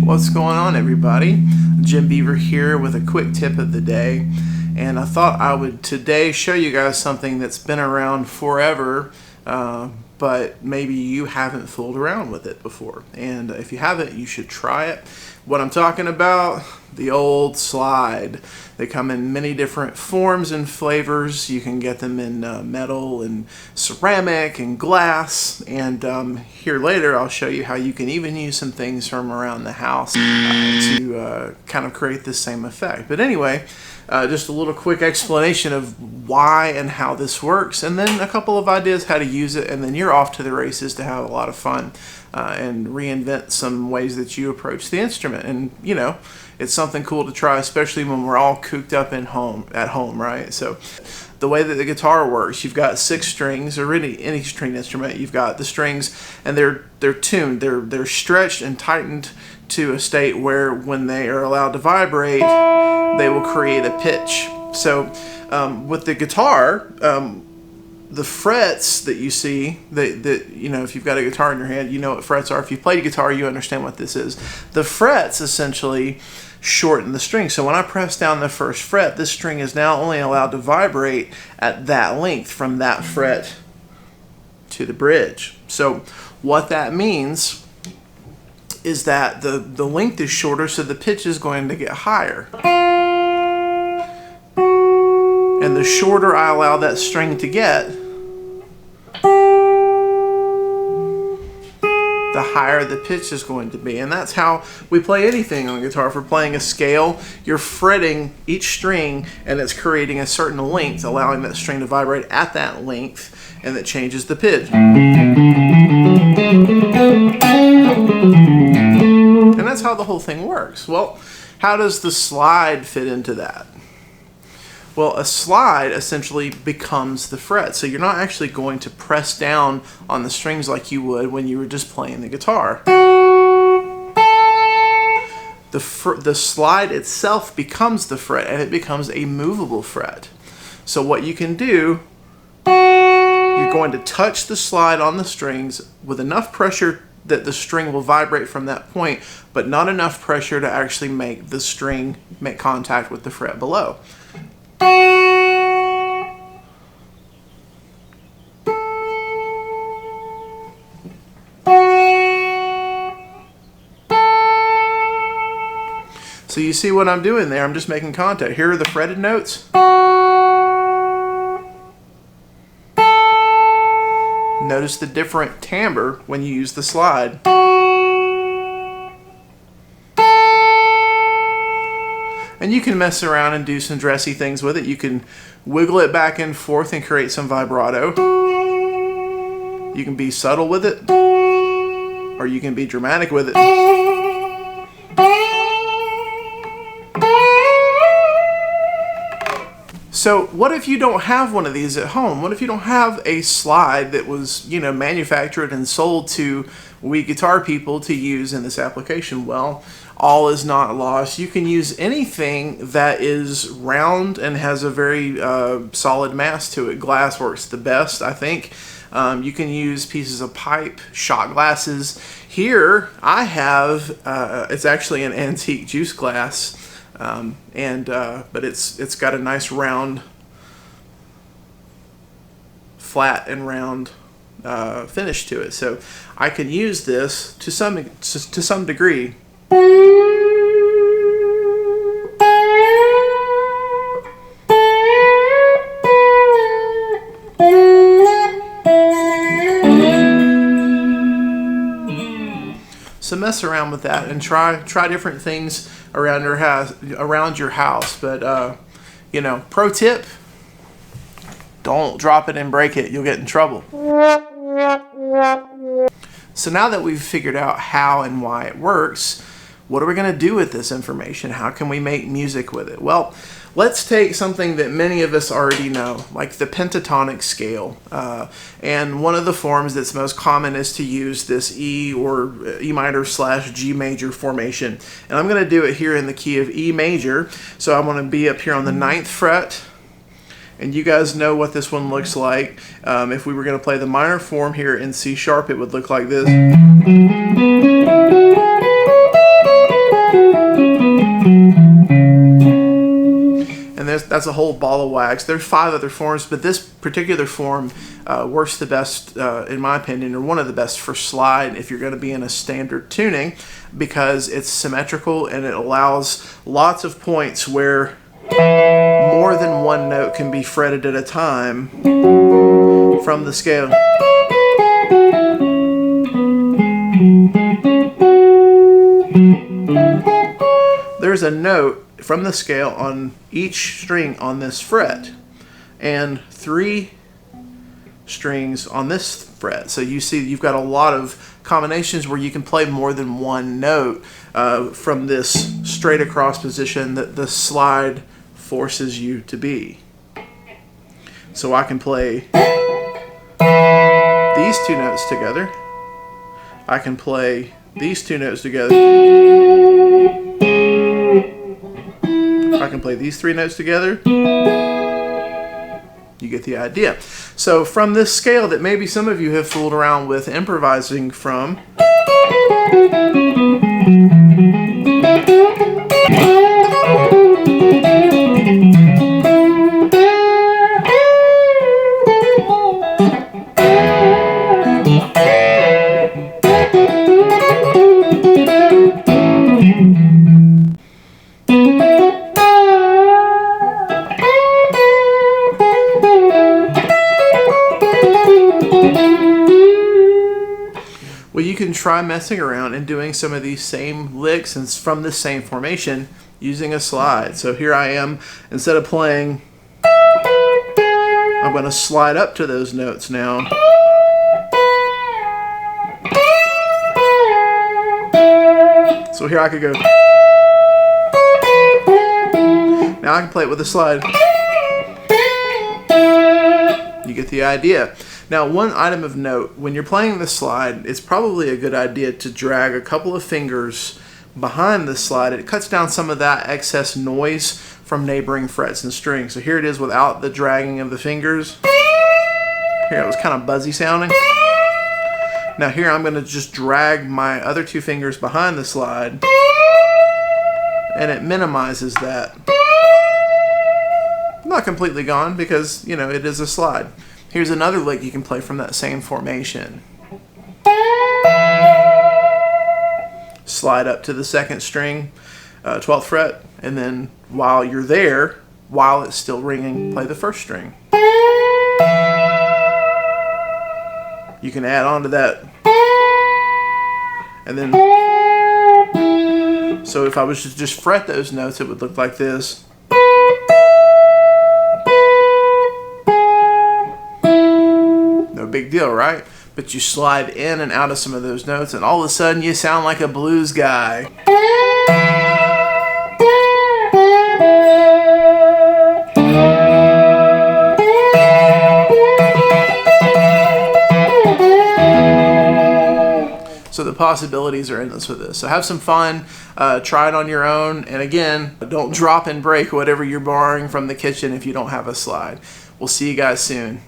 What's going on, everybody? Jim Beaver here with a quick tip of the day, and I thought I would today show you guys something that's been around forever, but maybe you haven't fooled around with it before, and if you haven't, you should try it. What I'm talking about, the old slide. They come in many different forms and flavors. You can get them in metal and ceramic and glass, and here later I'll show you how you can even use some things from around the house to kind of create the same effect. But anyway, just a little quick explanation of why and how this works, and then a couple of ideas how to use it, and then you're off to the races to have a lot of fun and reinvent some ways that you approach the instrument. And you know, it's something cool to try, especially when we're all cooped up at home, right? So the way that the guitar works, you've got 6 strings, or really any string instrument. You've got the strings, and they're tuned, they're stretched and tightened to a state where when they are allowed to vibrate, they will create a pitch. So with the guitar, the frets that you see, that you know, if you've got a guitar in your hand, you know what frets are. If you've played guitar, you understand what this is. The frets essentially shorten the string. So when I press down the first fret, this string is now only allowed to vibrate at that length from that fret to the bridge. So what that means is that the length is shorter, so the pitch is going to get higher. And the shorter I allow that string to get, the higher the pitch is going to be. And that's how we play anything on the guitar. If we're playing a scale, you're fretting each string, and it's creating a certain length, allowing that string to vibrate at that length, and that changes the pitch. And that's how the whole thing works. Well, how does the slide fit into that? Well, a slide essentially becomes the fret. So you're not actually going to press down on the strings like you would when you were just playing the guitar. The slide itself becomes the fret, and it becomes a movable fret. So what you can do, you're going to touch the slide on the strings with enough pressure that the string will vibrate from that point, but not enough pressure to actually make the string make contact with the fret below. So you see what I'm doing there? I'm just making contact. Here are the fretted notes. Notice the different timbre when you use the slide. And you can mess around and do some dressy things with it. You can wiggle it back and forth and create some vibrato. You can be subtle with it, or you can be dramatic with it. So what if you don't have one of these at home? What if you don't have a slide that was, you know, manufactured and sold to we guitar people to use in this application? Well, all is not lost. You can use anything that is round and has a very solid mass to it. Glass works the best, I think. You can use pieces of pipe, shot glasses. Here I have, it's actually an antique juice glass. But it's got a nice round, flat and round finish to it. So I can use this to some degree. So mess around with that and try different things around your house. But you know, pro tip: don't drop it and break it. You'll get in trouble. So now that we've figured out how and why it works, what are we going to do with this information? How can we make music with it? Well, let's take something that many of us already know, like the pentatonic scale. And one of the forms that's most common is to use this E or E minor / G major formation. And I'm going to do it here in the key of E major. So I'm going to be up here on the 9th fret. And you guys know what this one looks like. If we were going to play the minor form here in C sharp, it would look like this. as a whole ball of wax. There's 5 other forms, but this particular form works the best, in my opinion, or one of the best for slide if you're going to be in a standard tuning, because it's symmetrical and it allows lots of points where more than one note can be fretted at a time from the scale. There's a note from the scale on each string on this fret and 3 strings on this fret. So you see you've got a lot of combinations where you can play more than one note from this straight across position that the slide forces you to be. So I can play these 2 notes together. I can play these 2 notes together. I can play these 3 notes together. You get the idea. So from this scale that maybe some of you have fooled around with improvising from, well, you can try messing around and doing some of these same licks and from the same formation using a slide. So here I am, instead of playing, I'm going to slide up to those notes now. So here I could go. Now I can play it with a slide. You get the idea. Now, one item of note, when you're playing the slide, it's probably a good idea to drag a couple of fingers behind the slide. It cuts down some of that excess noise from neighboring frets and strings. So here it is without the dragging of the fingers. Here, it was kind of buzzy sounding. Now here I'm going to just drag my other 2 fingers behind the slide, and it minimizes that. Not completely gone because, you know, it is a slide. Here's another lick you can play from that same formation. Slide up to the 2nd string, 12th fret, and then while you're there, while it's still ringing, play the 1st string. You can add on to that. And then, so if I was to just fret those notes, it would look like this. No big deal, right? But you slide in and out of some of those notes, and all of a sudden you sound like a blues guy. So the possibilities are endless with this. So have some fun, try it on your own, and again, don't drop and break whatever you're borrowing from the kitchen if you don't have a slide. We'll see you guys soon.